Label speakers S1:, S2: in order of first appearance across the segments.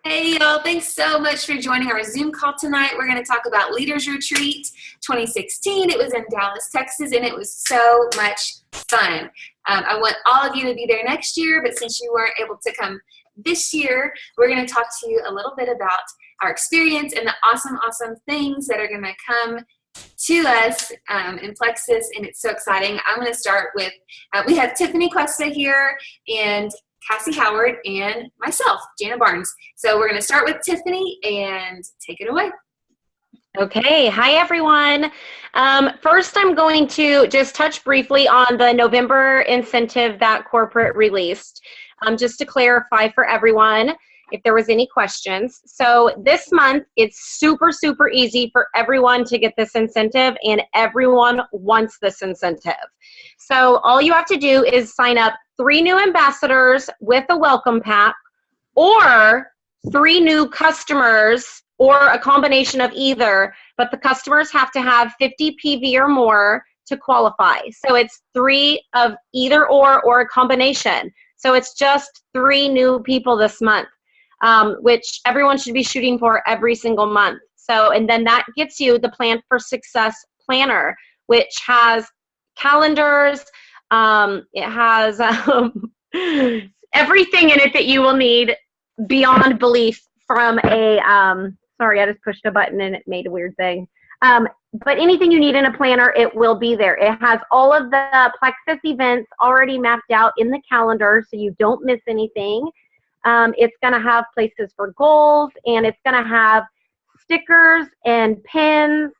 S1: Hey y'all, thanks so much for joining our Zoom call tonight. We're going to talk about Leaders Retreat 2016. It was in Dallas, Texas, and it was so much fun. I want all of you to be there next year, but since you weren't able to come this year, we're going to talk to you a little bit about our experience and the awesome things that are going to come to us in Plexus, and it's so exciting. I'm going to start with, we have Tiffany Cuesta here, and Cassie Howard, and myself, Jana Barnes. So we're going to start with Tiffany and take it away.
S2: Okay. Hi, everyone. First, I'm going to just touch briefly on the November incentive that corporate released, just to clarify for everyone if there was any questions. So this month, it's super easy for everyone to get this incentive, and everyone wants this incentive. So all you have to do is sign up 3 new ambassadors with a welcome pack, or 3 new customers, or a combination of either, but the customers have to have 50 PV or more to qualify. So it's 3 of either or a combination. So it's just 3 new people this month, which everyone should be shooting for every single month. So, and then that gets you the Plan for Success Planner, which has calendars, it has everything in it that you will need beyond belief from a, sorry, I just pushed a button and it made a weird thing. But anything you need in a planner, it will be there. It has all of the Plexus events already mapped out in the calendar so you don't miss anything. It's going to have places for goals, and it's going to have stickers and pins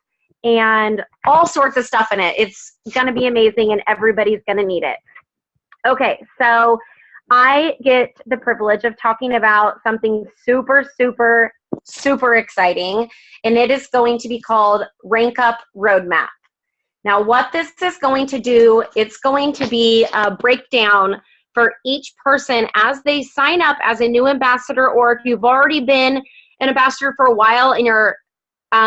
S2: and all sorts of stuff in it. It's going to be amazing, and everybody's going to need it. Okay, so I get the privilege of talking about something super exciting, and it is going to be called Rank Up Roadmap. Now, what this is going to do, it's going to be a breakdown for each person as they sign up as a new ambassador, or if you've already been an ambassador for a while and you're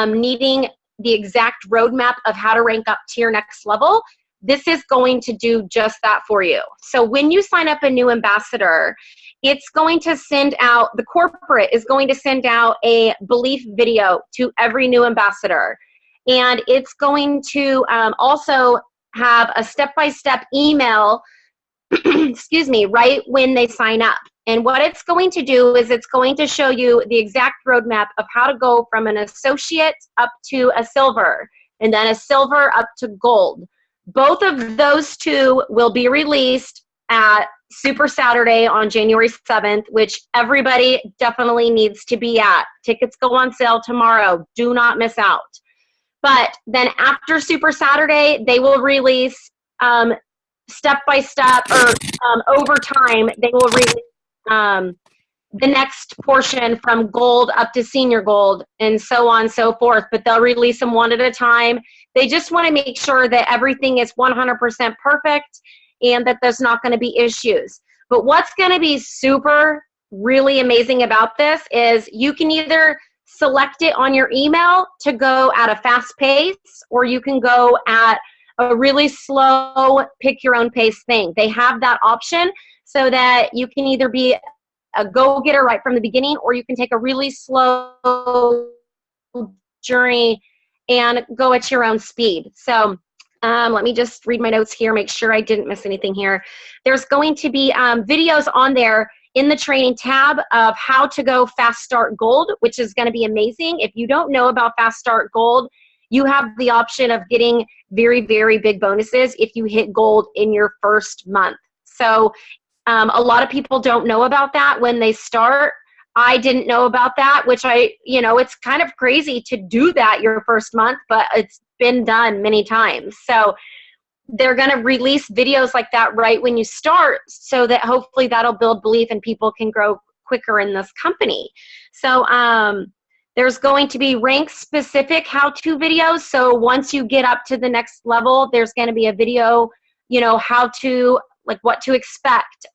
S2: needing the exact roadmap of how to rank up to your next level, this is going to do just that for you. So when you sign up a new ambassador, it's going to send out, the corporate is going to send out a belief video to every new ambassador. And it's going to also have a step-by-step email, excuse me, right when they sign up. And what it's going to do is it's going to show you the exact roadmap of how to go from an associate up to a silver, and then a silver up to gold. Both of those 2 will be released at Super Saturday on January 7th, which everybody definitely needs to be at. Tickets go on sale tomorrow. Do not miss out. But then after Super Saturday, they will release step by step, or over time, they will release the next portion from gold up to senior gold, and so on and so forth. But they'll release them one at a time. They just want to make sure that everything is 100% perfect and that there's not going to be issues. But what's going to be really amazing about this is you can either select it on your email to go at a fast pace, or you can go at a really slow, pick your own pace thing. They have that option so that you can either be a go-getter right from the beginning, or you can take a really slow journey and go at your own speed. So let me just read my notes here, make sure I didn't miss anything here. There's going to be videos on there in the training tab of how to go Fast Start Gold, which is going to be amazing. If you don't know about Fast Start Gold, you have the option of getting very big bonuses if you hit gold in your first month. So a lot of people don't know about that when they start. I didn't know about that, which it's kind of crazy to do that your first month, but it's been done many times. So they're going to release videos like that right when you start, so that hopefully that'll build belief and people can grow quicker in this company. So there's going to be rank-specific how-to videos. So once you get up to the next level, there's going to be a video, how to, like what to expect,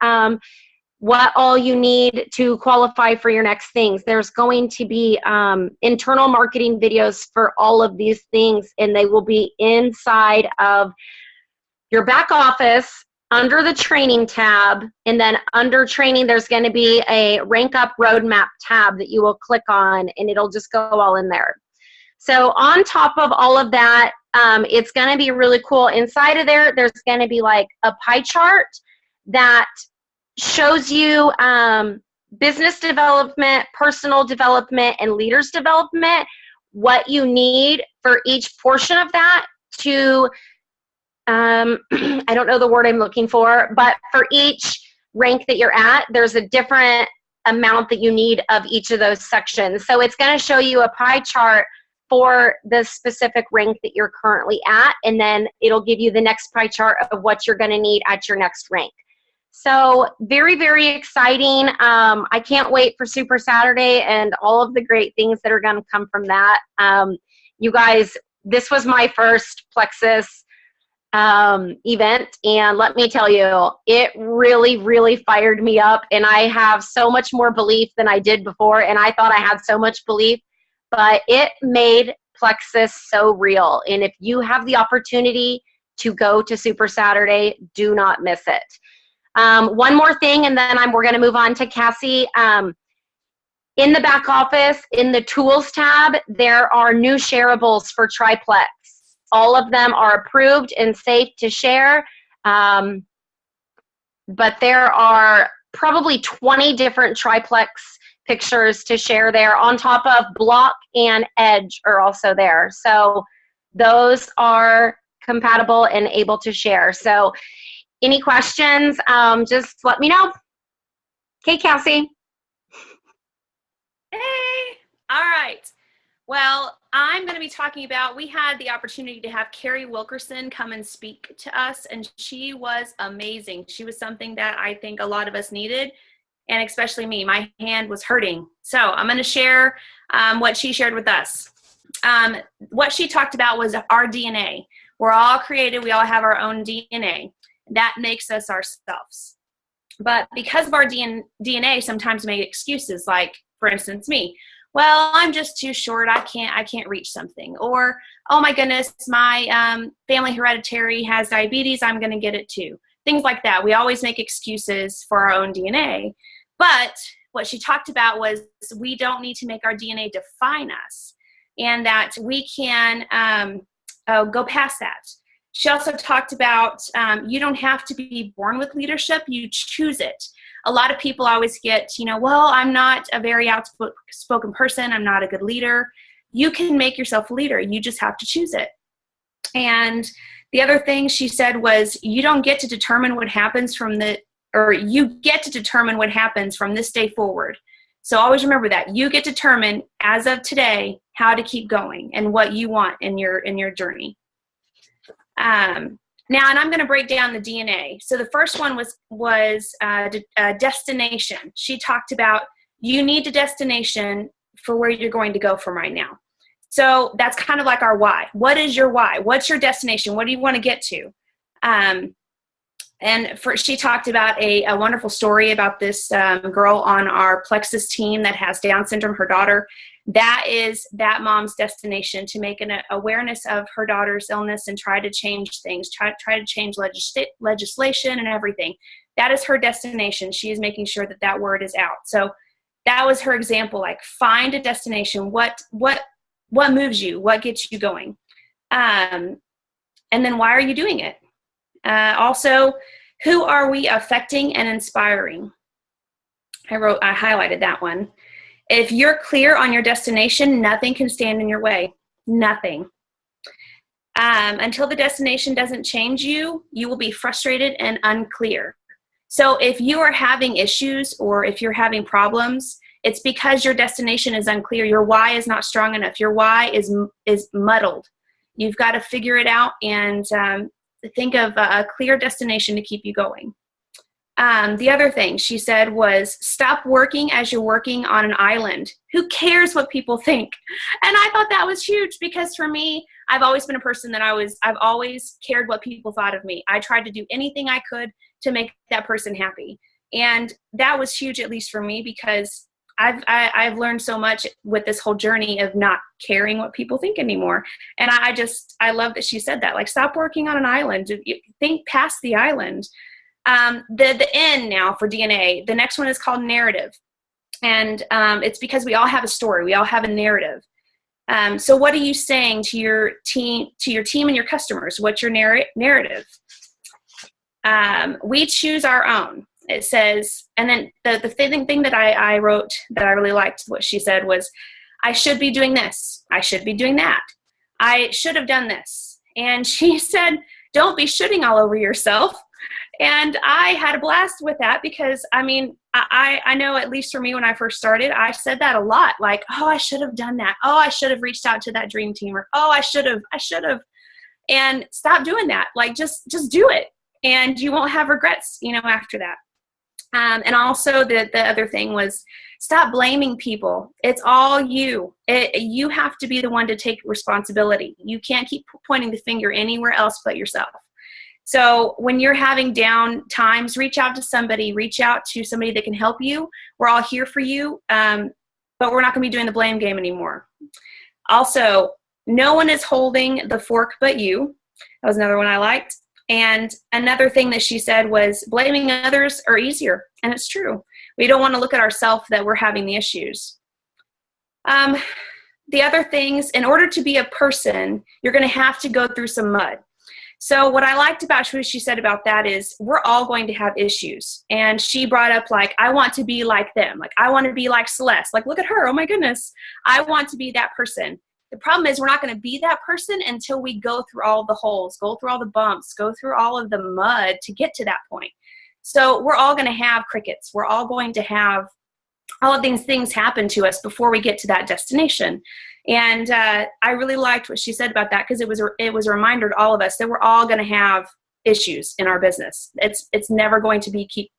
S2: what all you need to qualify for your next things. There's going to be internal marketing videos for all of these things, and they will be inside of your back office under the training tab, and then under training, there's going to be a rank up roadmap tab that you will click on, and it'll just go all in there. So on top of all of that, it's going to be really cool. Inside of there, there's going to be like a pie chart that shows you business development, personal development, and leaders development, what you need for each portion of that to, I don't know the word I'm looking for, but for each rank that you're at, there's a different amount that you need of each of those sections. So it's going to show you a pie chart for the specific rank that you're currently at, and then it'll give you the next pie chart of what you're going to need at your next rank. So very, very exciting. I can't wait for Super Saturday and all of the great things that are going to come from that. You guys, this was my first Plexus event, and let me tell you, it really, really fired me up, and I have so much more belief than I did before, and I thought I had so much belief, but it made Plexus so real. And if you have the opportunity to go to Super Saturday, do not miss it. One more thing, and then we're going to move on to Cassie. In the back office, in the tools tab, there are new shareables for Triplex. All of them are approved and safe to share, but there are probably 20 different Triplex pictures to share there, on top of Block and Edge are also there. So those are compatible and able to share. So any questions, just let me know. Okay, Cassie.
S3: Hey, all right. Well, I'm going to be talking about, we had the opportunity to have Carrie Wilkerson come and speak to us, and she was amazing. She was something that I think a lot of us needed, and especially me. My hand was hurting. So I'm going to share what she shared with us. What she talked about was our DNA. We're all created. We all have our own DNA. That makes us ourselves. But because of our DNA, sometimes we make excuses, like, for instance, me. Well, I'm just too short. I can't reach something. Or, oh my goodness, my family hereditary has diabetes. I'm going to get it too. Things like that. We always make excuses for our own DNA. But what she talked about was we don't need to make our DNA define us, and that we can go past that. She also talked about you don't have to be born with leadership. You choose it. A lot of people always get, well, I'm not a very outspoken person. I'm not a good leader. You can make yourself a leader. You just have to choose it. And the other thing she said was you don't get to determine what happens you get to determine what happens from this day forward. So always remember that. You get to determine, as of today, how to keep going and what you want in your journey. Now, and I'm going to break down the DNA. So the first one was destination. She talked about you need a destination for where you're going to go from right now. So that's kind of like our why. What is your why? What's your destination? What do you want to get to? She talked about a wonderful story about this girl on our Plexus team that has Down syndrome, her daughter. That is that mom's destination, to make an awareness of her daughter's illness and try to change things, try to change legislation and everything. That is her destination. She is making sure that word is out. So that was her example, like find a destination. What moves you? What gets you going? And then why are you doing it? Also, who are we affecting and inspiring? I highlighted that one. If you're clear on your destination, nothing can stand in your way. Nothing. Until the destination doesn't change you, you will be frustrated and unclear. So if you are having issues or if you're having problems, it's because your destination is unclear. Your why is not strong enough. Your why is muddled. You've got to figure it out and think of a clear destination to keep you going. The other thing she said was stop working as you're working on an island. Who cares what people think? And I thought that was huge, because for me, I've always been a person that I've always cared what people thought of me. I tried to do anything I could to make that person happy. And that was huge, at least for me, because I've learned so much with this whole journey of not caring what people think anymore. And I love that she said that, like, stop working on an island. Think past the island. The N now for DNA, the next one is called narrative. And it's because we all have a story. We all have a narrative. So what are you saying to your team and your customers? What's your narrative? We choose our own. It says, and then the thing that I wrote that I really liked what she said was, I should be doing this. I should be doing that. I should have done this. And she said, don't be shooting all over yourself. And I had a blast with that because, I mean, I know, at least for me when I first started, I said that a lot. Like, oh, I should have done that. Oh, I should have reached out to that dream team. Or, oh, I should have. And stop doing that. Like, just do it. And you won't have regrets, after that. And also the other thing was, stop blaming people. It's all you. You have to be the one to take responsibility. You can't keep pointing the finger anywhere else but yourself. So when you're having down times, reach out to somebody that can help you. We're all here for you, but we're not going to be doing the blame game anymore. Also, no one is holding the fork but you. That was another one I liked. And another thing that she said was, blaming others are easier. And it's true. We don't want to look at ourselves that we're having the issues. The other things, in order to be a person, you're going to have to go through some mud. So what I liked about what she said about that is, we're all going to have issues. And she brought up, like, I want to be like them. Like, I want to be like Celeste. Like, look at her. Oh my goodness. I want to be that person. The problem is, we're not going to be that person until we go through all the holes, go through all the bumps, go through all of the mud to get to that point. So we're all going to have crickets. We're all going to have all of these things happen to us before we get to that destination. And I really liked what she said about that, because it was a reminder to all of us that we're all going to have issues in our business. It's never going to be keep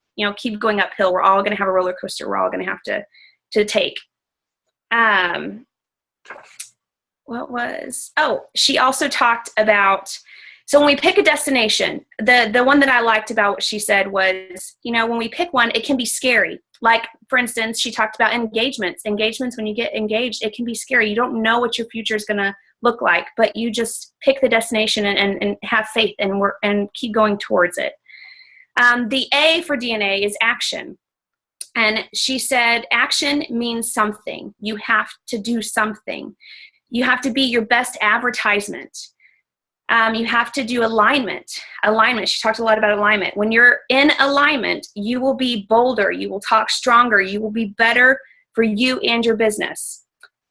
S3: going uphill. We're all going to have a roller coaster. We're all going to have to take. She also talked about, so when we pick a destination, the one that I liked about what she said was, when we pick one, it can be scary. Like, for instance, she talked about engagements. Engagements, when you get engaged, it can be scary. You don't know what your future is going to look like, but you just pick the destination and have faith and keep going towards it. The A for DNA is action. And she said, action means something. You have to do something. You have to be your best advertisement. You have to do alignment. She talked a lot about alignment. When you're in alignment, you will be bolder. You will talk stronger. You will be better for you and your business.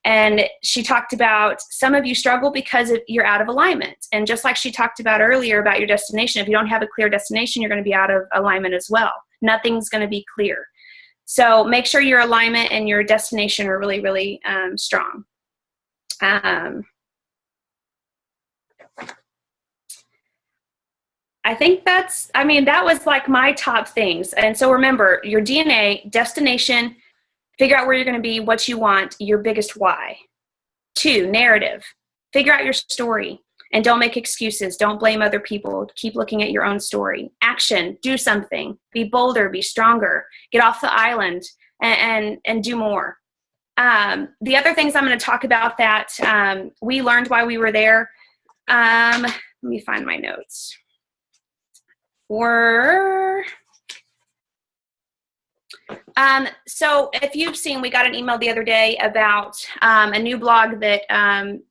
S3: And she talked about, some of you struggle because you're out of alignment. And just like she talked about earlier about your destination, if you don't have a clear destination, you're going to be out of alignment as well. Nothing's going to be clear. So make sure your alignment and your destination are really, really strong. I think that was like my top things. And so remember, your DNA, destination, figure out where you're going to be, what you want, your biggest why. 2, narrative. Figure out your story and don't make excuses. Don't blame other people. Keep looking at your own story. Action, do something. Be bolder, be stronger. Get off the island and do more. The other things I'm going to talk about that we learned while we were there, let me find my notes. So if you've seen, we got an email the other day about a new blog that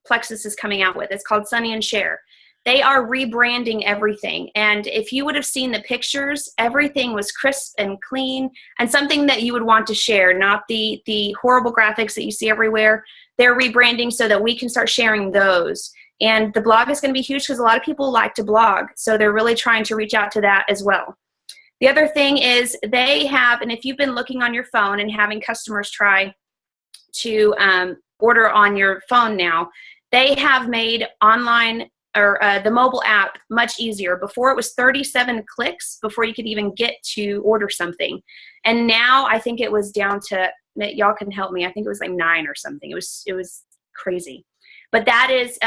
S3: Plexus is coming out with. It's called Sunny and Share. They are rebranding everything. And if you would have seen the pictures, everything was crisp and clean and something that you would want to share, not the horrible graphics that you see everywhere. They're rebranding so that we can start sharing those. And the blog is going to be huge because a lot of people like to blog. So they're really trying to reach out to that as well. The other thing is they have, and if you've been looking on your phone and having customers try to order on your phone now, they have made online or the mobile app much easier. Before it was 37 clicks before you could even get to order something. And now I think it was down to, y'all can help me, I think it was like 9 or something. It was crazy. But that is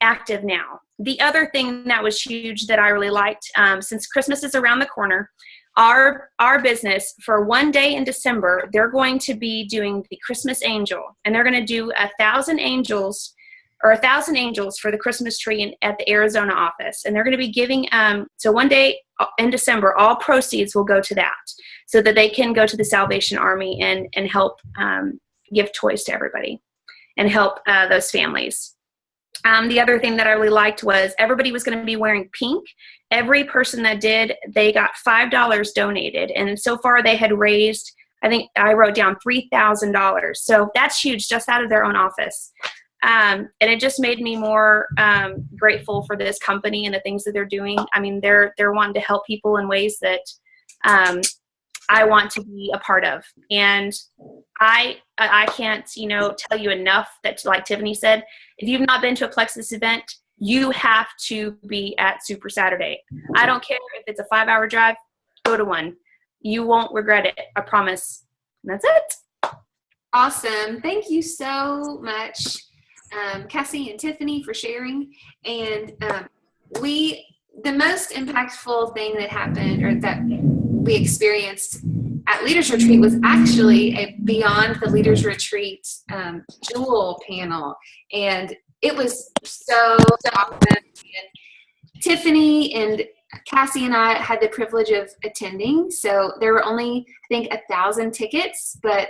S3: active now. The other thing that was huge that I really liked, since Christmas is around the corner, our business, for one day in December, they're going to be doing the Christmas Angel. And they're going to do 1,000 angels or 1,000 angels for the Christmas tree at the Arizona office. And they're going to be giving, so one day in December, all proceeds will go to that so that they can go to the Salvation Army and help give toys to everybody and help those families. The other thing that I really liked was everybody was going to be wearing pink. Every person that did, they got $5 donated. And so far they had raised, I think I wrote down $3,000. So that's huge, just out of their own office. And it just made me more grateful for this company and the things that they're doing. I mean, they're wanting to help people in ways that I want to be a part of. And I can't, tell you enough that, like Tiffany said, if you've not been to a Plexus event, you have to be at Super Saturday. I don't care if it's a 5-hour drive, go to one. You won't regret it. I promise. And that's it.
S1: Awesome. Thank you so much, Cassie and Tiffany, for sharing. And the most impactful thing that happened, or that we experienced at Leaders Retreat, was actually a Beyond the Leaders Retreat Jewel panel. And it was so awesome. And Tiffany and Cassie and I had the privilege of attending. So there were only, I think, 1,000 tickets, but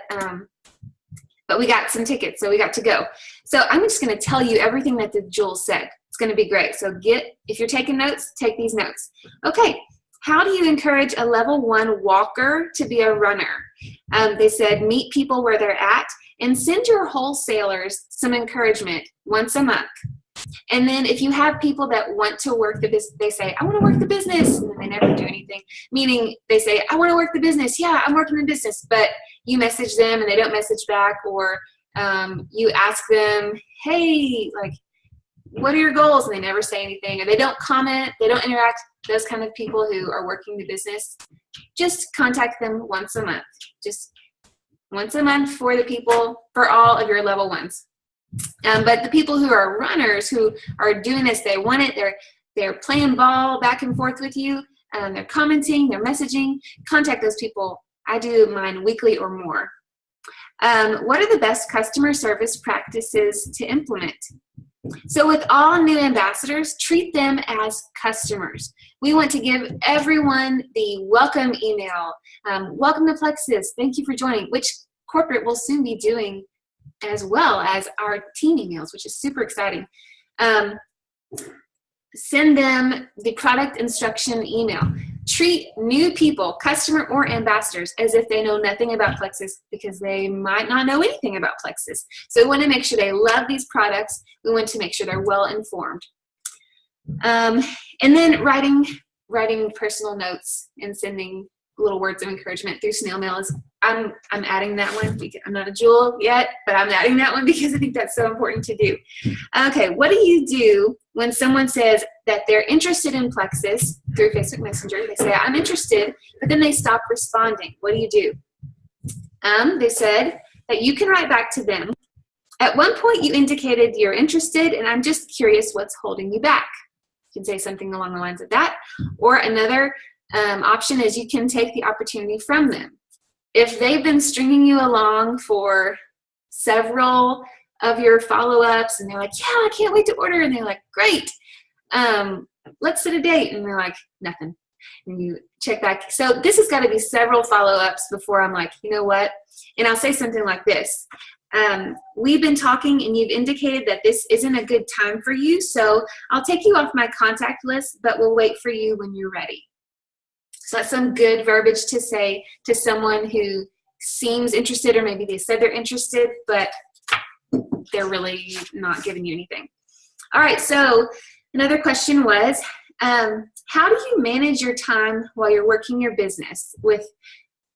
S1: we got some tickets, so we got to go. So I'm just going to tell you everything that the Jewel said. It's going to be great. So if you're taking notes, take these notes. Okay. How do you encourage a level 1 walker to be a runner? They said, meet people where they're at and send your wholesalers some encouragement once a month. And then if you have people that want to work the business, they say, I want to work the business, and then they never do anything. Meaning they say, I want to work the business. Yeah, I'm working the business. But you message them and they don't message back, or you ask them, hey, like, what are your goals? And they never say anything, or they don't comment, they don't interact. Those kind of people who are working the business, just contact them once a month. Just once a month for the people, for all of your level 1s. But the people who are runners, who are doing this, they want it, they're playing ball back and forth with you, they're commenting, they're messaging, contact those people. I do mine weekly or more. What are the best customer service practices to implement? So with all new ambassadors, treat them as customers. We want to give everyone the welcome email. Welcome to Plexus. Thank you for joining, which corporate will soon be doing, as well as our team emails, which is super exciting. Send them the product instruction email. Treat new people, customer or ambassadors, as if they know nothing about Plexus, because they might not know anything about Plexus. So we want to make sure they love these products. We want to make sure they're well informed. And then writing personal notes and sending little words of encouragement through snail mail is, I'm adding that one. I'm not a Jewel yet, but I'm adding that one because I think that's so important to do. Okay, what do you do when someone says that they're interested in Plexus through Facebook Messenger? They say, I'm interested, but then they stop responding. What do you do? They said that you can write back to them. At one point you indicated you're interested, and I'm just curious what's holding you back. You can say something along the lines of that. Or another option is you can take the opportunity from them. If they've been stringing you along for several of your follow-ups and they're like, yeah, I can't wait to order, and they're like, great, let's set a date, and they're like, nothing, and you check back. So this has got to be several follow-ups before I'm like, you know what, and I'll say something like this. We've been talking and you've indicated that this isn't a good time for you, so I'll take you off my contact list, but we'll wait for you when you're ready. So that's some good verbiage to say to someone who seems interested, or maybe they said they're interested, but they're really not giving you anything. All right, so another question was, how do you manage your time while you're working your business with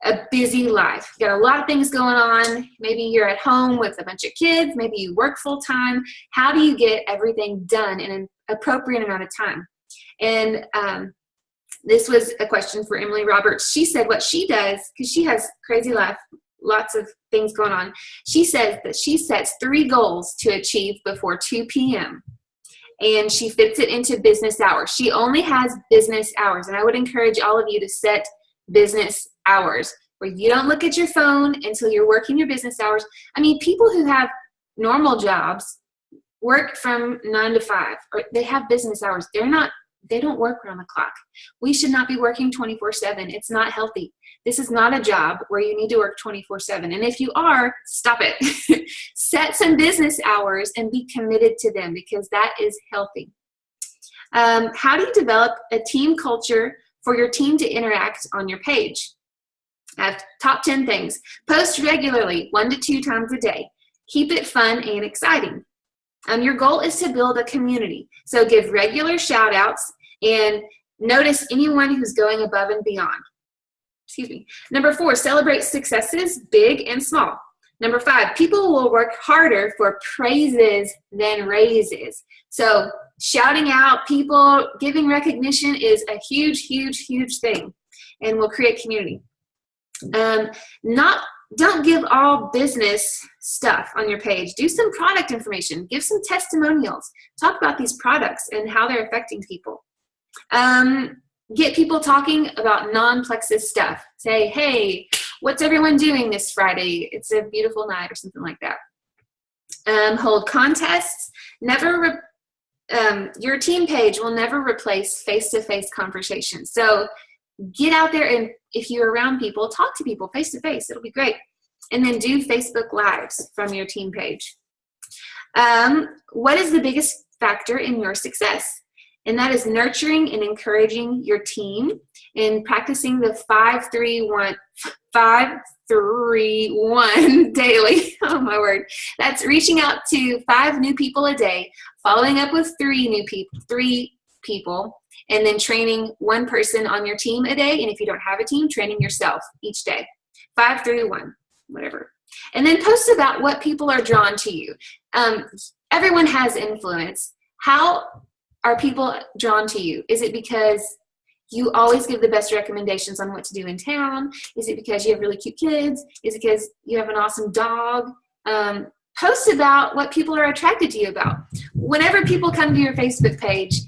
S1: a busy life? You got a lot of things going on. Maybe you're at home with a bunch of kids. Maybe you work full time. How do you get everything done in an appropriate amount of time? And this was a question for Emily Roberts. She said what she does, because she has crazy life, lots of things going on. She says that she sets 3 goals to achieve before 2 p.m. and she fits it into business hours. She only has business hours, and I would encourage all of you to set business hours where you don't look at your phone until you're working your business hours. I mean, people who have normal jobs, work from 9 to 5, or they have business hours. They don't work around the clock. We should not be working 24/7. It's not healthy. This is not a job where you need to work 24/7. And if you are, stop it. Set some business hours and be committed to them, because that is healthy. How do you develop a team culture for your team to interact on your page? I have top 10 things. Post regularly, 1 to 2 times a day. Keep it fun and exciting. Your goal is to build a community. So give regular shout outs and notice anyone who's going above and beyond. Excuse me. Number 4, celebrate successes, big and small. Number 5, people will work harder for praises than raises. So shouting out people, giving recognition is a huge, huge, huge thing, and will create community. Don't give all business stuff on your page. Do some product information. Give some testimonials. Talk about these products and how they're affecting people. Get people talking about non-Plexus stuff. Say, hey, what's everyone doing this Friday? It's a beautiful night, or something like that. Hold contests. Your team page will never replace face-to-face conversations. So get out there, and if you're around people, talk to people face-to-face. It'll be great. And then do Facebook Lives from your team page. What is the biggest factor in your success? And that is nurturing and encouraging your team and practicing the 5-3-1 daily. Oh my word. That's reaching out to 5 new people a day, following up with 3 people, and then training 1 person on your team a day. And if you don't have a team, training yourself each day. 5-3-1, whatever. And then post about what people are drawn to you. Everyone has influence. How are people drawn to you? Is it because you always give the best recommendations on what to do in town? Is it because you have really cute kids? Is it because you have an awesome dog? Post about what people are attracted to you about. Whenever people come to your Facebook page,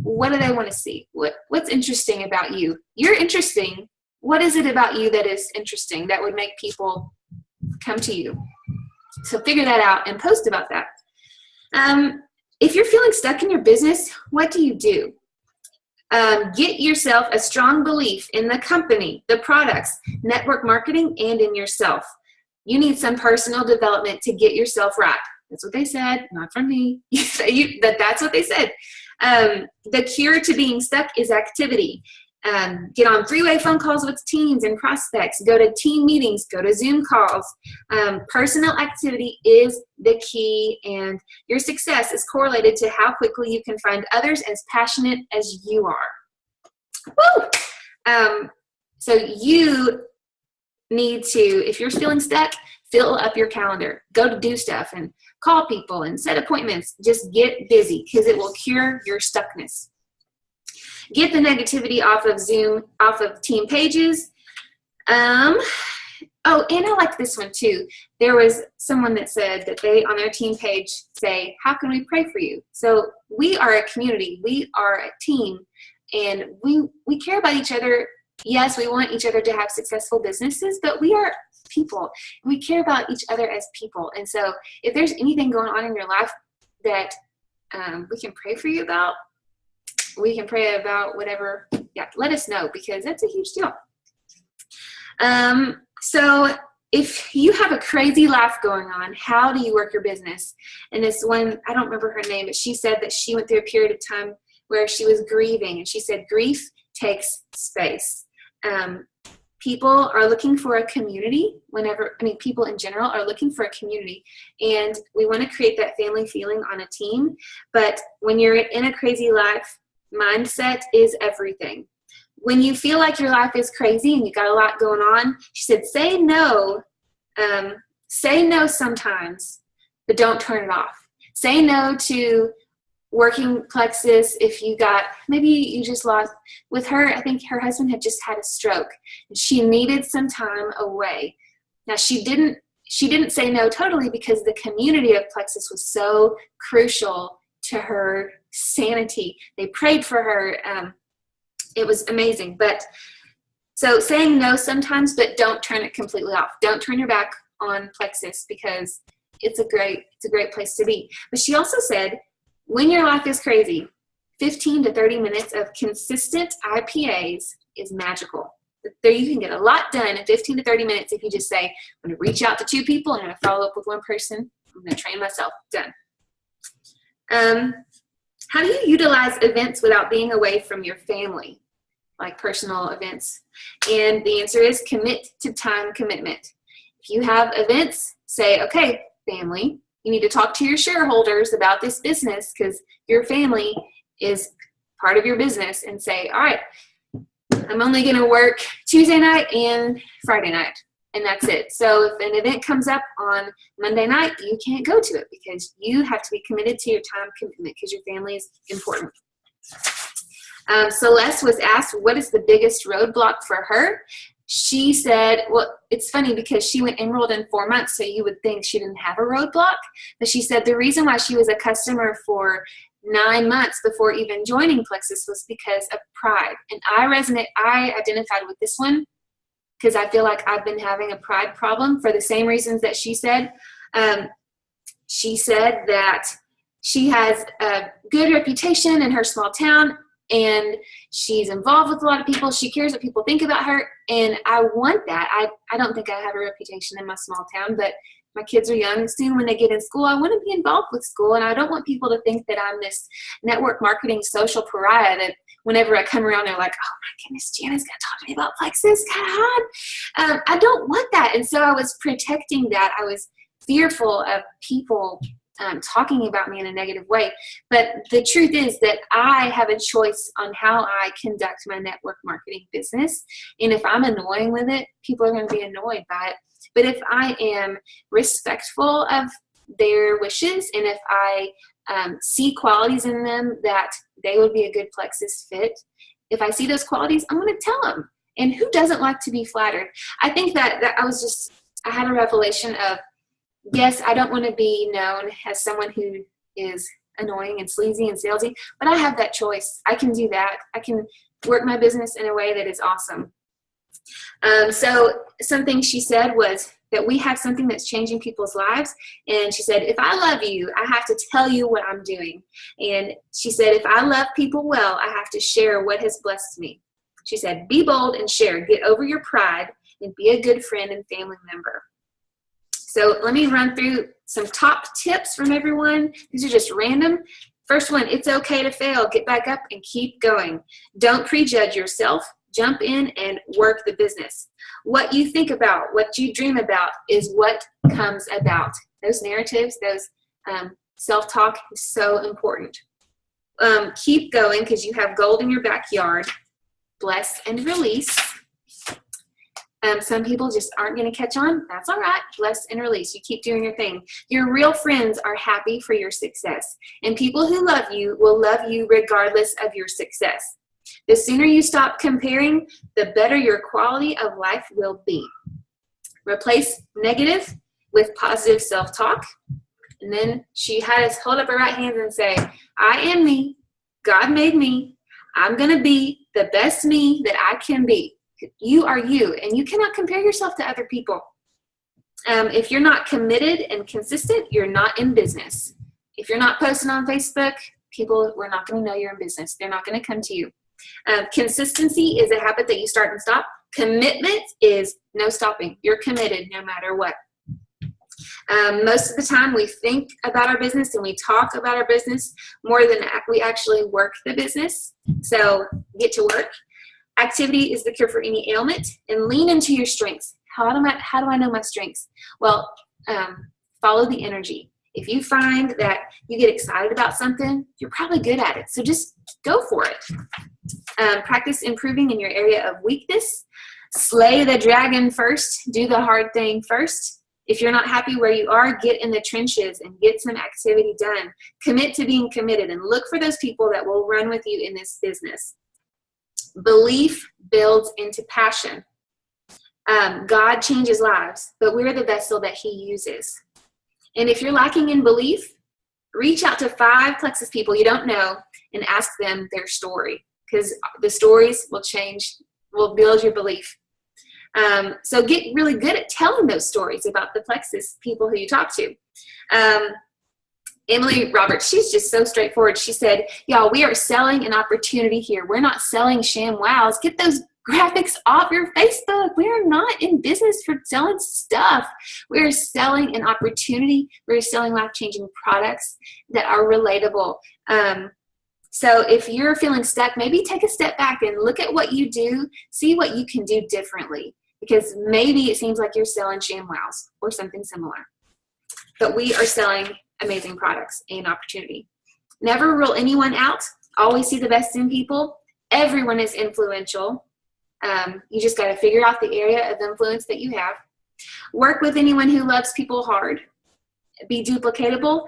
S1: what do they want to see? What's interesting about you? You're interesting. What is it about you that is interesting that would make people come to you? So figure that out and post about that. If you're feeling stuck in your business, what do you do? Get yourself a strong belief in the company, the products, network marketing, and in yourself. You need some personal development to get yourself right. That's what they said, not from me. That's what they said. The cure to being stuck is activity. Get on 3-way phone calls with teams and prospects. Go to team meetings. Go to Zoom calls. Personal activity is the key, and your success is correlated to how quickly you can find others as passionate as you are. Woo! So you need to, if you're feeling stuck, fill up your calendar. Go to do stuff and call people and set appointments. Just get busy, because it will cure your stuckness. Get the negativity off of Zoom, off of team pages. Oh, and I like this one too. There was someone that said that they, on their team page, say, how can we pray for you? So we are a community. We are a team, and we care about each other. Yes, we want each other to have successful businesses, but we are people. We care about each other as people. And so if there's anything going on in your life that we can pray for you about, we can pray about whatever. Yeah, let us know, because that's a huge deal. So if you have a crazy life going on, how do you work your business? And this one, I don't remember her name, but she said that she went through a period of time where she was grieving, and she said grief takes space. People are looking for a community people in general are looking for a community, and we want to create that family feeling on a team. But when you're in a crazy life, mindset is everything. When you feel like your life is crazy and you got a lot going on, she said, say no sometimes, but don't turn it off. Say no to working Plexus if maybe you just lost. With her, I think her husband had just had a stroke, and she needed some time away. Now she didn't say no totally, because the community of Plexus was so crucial to her sanity. They prayed for her. It was amazing. But so saying no sometimes, but don't turn it completely off. Don't turn your back on Plexus, because it's a great place to be. But she also said, when your life is crazy, 15 to 30 minutes of consistent IPAs is magical. There you can get a lot done in 15 to 30 minutes if you just say, I'm going to reach out to 2 people, I'm going to follow up with 1 person, I'm going to train myself. Done. How do you utilize events without being away from your family, like personal events? And the answer is commit to time commitment. If you have events, say, okay, family, you need to talk to your shareholders about this business because your family is part of your business, and say, all right, I'm only going to work Tuesday night and Friday night, and that's it. So if an event comes up on Monday night, you can't go to it because you have to be committed to your time commitment because your family is important. Celeste was asked, what is the biggest roadblock for her? She said, well, it's funny because she went enrolled in 4 months, so you would think she didn't have a roadblock. But she said the reason why she was a customer for 9 months before even joining Plexus was because of pride. And I identified with this one because I feel like I've been having a pride problem for the same reasons that she said. She said that she has a good reputation in her small town, and she's involved with a lot of people. She cares what people think about her, and I want that. I don't think I have a reputation in my small town, but my kids are young. Soon when they get in school, I want to be involved with school, and I don't want people to think that I'm this network marketing social pariah that whenever I come around, they're like, oh my goodness, Jana's going to talk to me about Plexus. God. I don't want that, and so I was protecting that. I was fearful of people talking about me in a negative way. But the truth is that I have a choice on how I conduct my network marketing business. And if I'm annoying with it, people are going to be annoyed by it. But if I am respectful of their wishes, and if I see qualities in them that they would be a good Plexus fit, if I see those qualities, I'm going to tell them. And who doesn't like to be flattered? I think that I had a revelation of, yes, I don't want to be known as someone who is annoying and sleazy and salesy, but I have that choice. I can do that. I can work my business in a way that is awesome. So something she said was that we have something that's changing people's lives. And she said, if I love you, I have to tell you what I'm doing. And she said, if I love people well, I have to share what has blessed me. She said, be bold and share. Get over your pride and be a good friend and family member. So let me run through some top tips from everyone. These are just random. First one, it's okay to fail. Get back up and keep going. Don't prejudge yourself. Jump in and work the business. What you think about, what you dream about is what comes about. Those narratives, those self-talk is so important. Keep going because you have gold in your backyard. Bless and release. Some people just aren't going to catch on. That's all right. Bless and release. You keep doing your thing. Your real friends are happy for your success. And people who love you will love you regardless of your success. The sooner you stop comparing, the better your quality of life will be. Replace negative with positive self-talk. And then she had us hold up our right hands and say, I am me. God made me. I'm going to be the best me that I can be. You are you, and you cannot compare yourself to other people. If you're not committed and consistent, you're not in business. If you're not posting on Facebook, people are not going to know you're in business. They're not going to come to you. Consistency is a habit that you start and stop. Commitment is no stopping. You're committed no matter what. Most of the time we think about our business and we talk about our business more than we actually work the business. So get to work. Activity is the cure for any ailment, and lean into your strengths. How do I know my strengths? Well, follow the energy. If you find that you get excited about something, you're probably good at it. So just go for it. Practice improving in your area of weakness. Slay the dragon first. Do the hard thing first. If you're not happy where you are, get in the trenches and get some activity done. Commit to being committed and look for those people that will run with you in this business. Belief builds into passion. God changes lives, but we're the vessel that he uses. And if you're lacking in belief, reach out to 5 Plexus people you don't know and ask them their story, because the stories will build your belief. So get really good at telling those stories about the Plexus people who you talk to. Emily Roberts, she's just so straightforward. She said, y'all, we are selling an opportunity here. We're not selling sham wows. Get those graphics off your Facebook. We are not in business for selling stuff. We're selling an opportunity. We're selling life-changing products that are relatable. So if you're feeling stuck, maybe take a step back and look at what you do, see what you can do differently, because maybe it seems like you're selling sham wows or something similar. But we are selling amazing products and opportunity. Never rule anyone out. Always see the best in people. Everyone is influential. You just got to figure out the area of influence that you have. Work with anyone who loves people hard. Be duplicatable.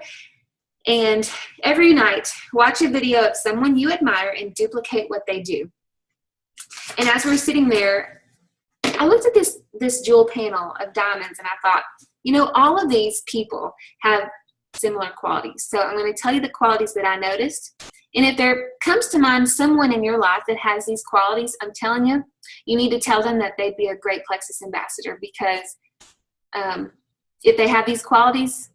S1: And every night, watch a video of someone you admire and duplicate what they do. And as we're sitting there, I looked at this jewel panel of diamonds and I thought, you know, all of these people have similar qualities. So I'm going to tell you the qualities that I noticed. And if there comes to mind someone in your life that has these qualities, I'm telling you, you need to tell them that they'd be a great Plexus ambassador, because if they have these qualities,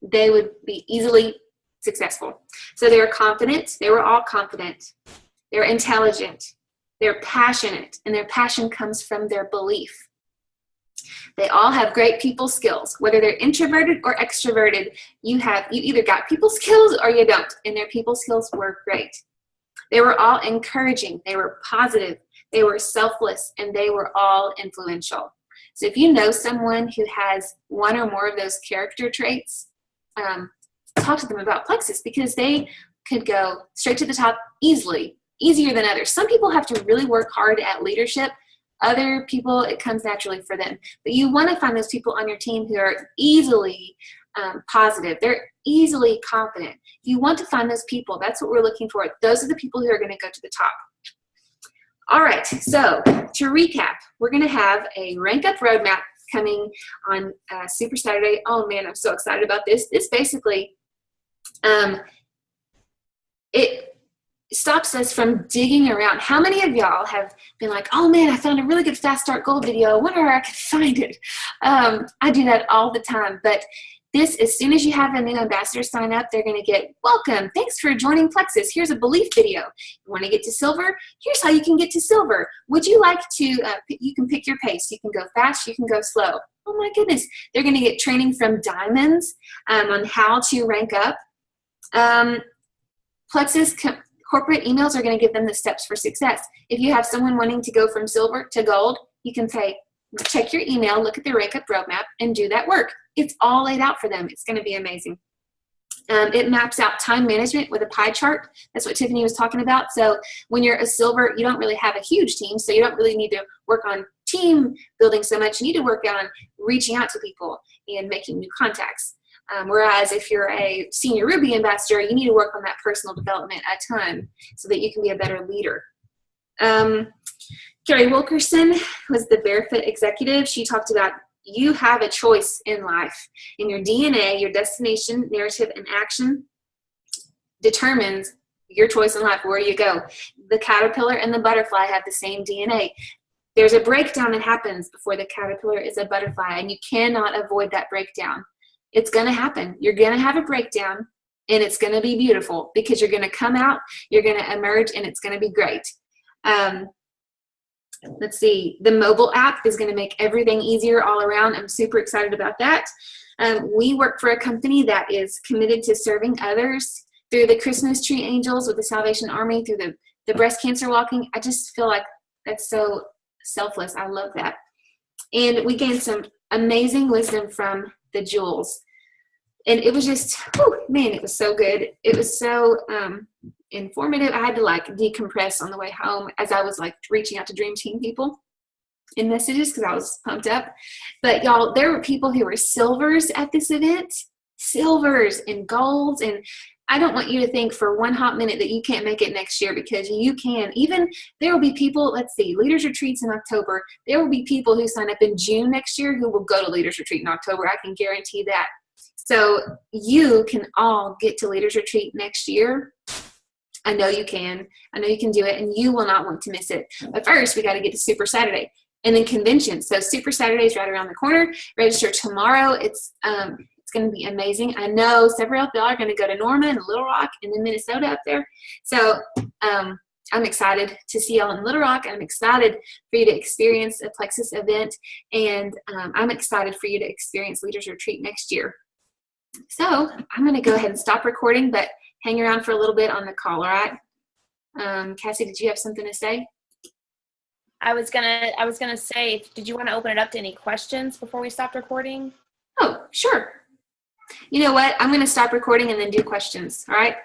S1: they would be easily successful. So they were confident. They were all confident. They're intelligent. They're passionate, and their passion comes from their belief. They all have great people skills. Whether they're introverted or extroverted, you either got people skills or you don't, and their people skills were great. They were all encouraging. They were positive. They were selfless, and they were all influential. So if you know someone who has one or more of those character traits, talk to them about Plexus, because they could go straight to the top easily, easier than others. Some people have to really work hard at leadership. Other people, it comes naturally for them. But you want to find those people on your team who are easily positive. They're easily confident. You want to find those people. That's what we're looking for. Those are the people who are going to go to the top. All right, so to recap, we're going to have a Rank Up roadmap coming on Super Saturday. Oh man, I'm so excited about this. This basically, it stops us from digging around. How many of y'all have been like, oh man, I found a really good Fast Start Gold video. I wonder where I can find it. I do that all the time. But this, as soon as you have a new ambassador sign up, they're going to get, welcome, thanks for joining Plexus. Here's a belief video. You want to get to silver? Here's how you can get to silver. Would you like to, you can pick your pace. You can go fast, you can go slow. Oh my goodness. They're going to get training from diamonds on how to rank up. Plexus corporate emails are going to give them the steps for success. If you have someone wanting to go from silver to gold, you can say, check your email, look at the Rank Up roadmap, and do that work. It's all laid out for them. It's going to be amazing. It maps out time management with a pie chart. That's what Tiffany was talking about. So when you're a silver, you don't really have a huge team, so you don't really need to work on team building so much. You need to work on reaching out to people and making new contacts. Whereas if you're a senior Ruby ambassador, you need to work on that personal development a ton so that you can be a better leader. Carrie Wilkerson was the Barefoot executive. She talked about you have a choice in life. In your DNA, your destination, narrative, and action determines your choice in life, where you go. The caterpillar and the butterfly have the same DNA. There's a breakdown that happens before the caterpillar is a butterfly, and you cannot avoid that breakdown. It's going to happen. You're going to have a breakdown, and it's going to be beautiful, because you're going to come out, you're going to emerge, and it's going to be great. Let's see. The mobile app is going to make everything easier all around. I'm super excited about that. We work for a company that is committed to serving others through the Christmas Tree Angels with the Salvation Army, through the breast cancer walking. I just feel like that's so selfless. I love that. And we gained some amazing wisdom from the jewels. And it was just, whew, man, it was so good. It was so informative. I had to like decompress on the way home as I was like reaching out to Dream Team people in messages, because I was pumped up. But y'all, there were people who were silvers at this event, silvers and golds. And I don't want you to think for one hot minute that you can't make it next year, because you can. Even there will be people, let's see, Leaders Retreats in October. There will be people who sign up in June next year who will go to Leaders Retreat in October. I can guarantee that. So you can all get to Leaders Retreat next year. I know you can. I know you can do it, and you will not want to miss it. But first, we got to get to Super Saturday. And then convention. So Super Saturday is right around the corner. Register tomorrow. It's It's going to be amazing. I know several of y'all are going to go to Norman and Little Rock and then Minnesota up there. So I'm excited to see y'all in Little Rock. I'm excited for you to experience a Plexus event, and I'm excited for you to experience Leaders Retreat next year. So I'm going to go ahead and stop recording, but hang around for a little bit on the call, all right? Cassie, did you have something to say?
S3: I was gonna say, did you want to open it up to any questions before we stopped recording?
S1: Oh, sure. You know what? I'm going to stop recording and then do questions, all right?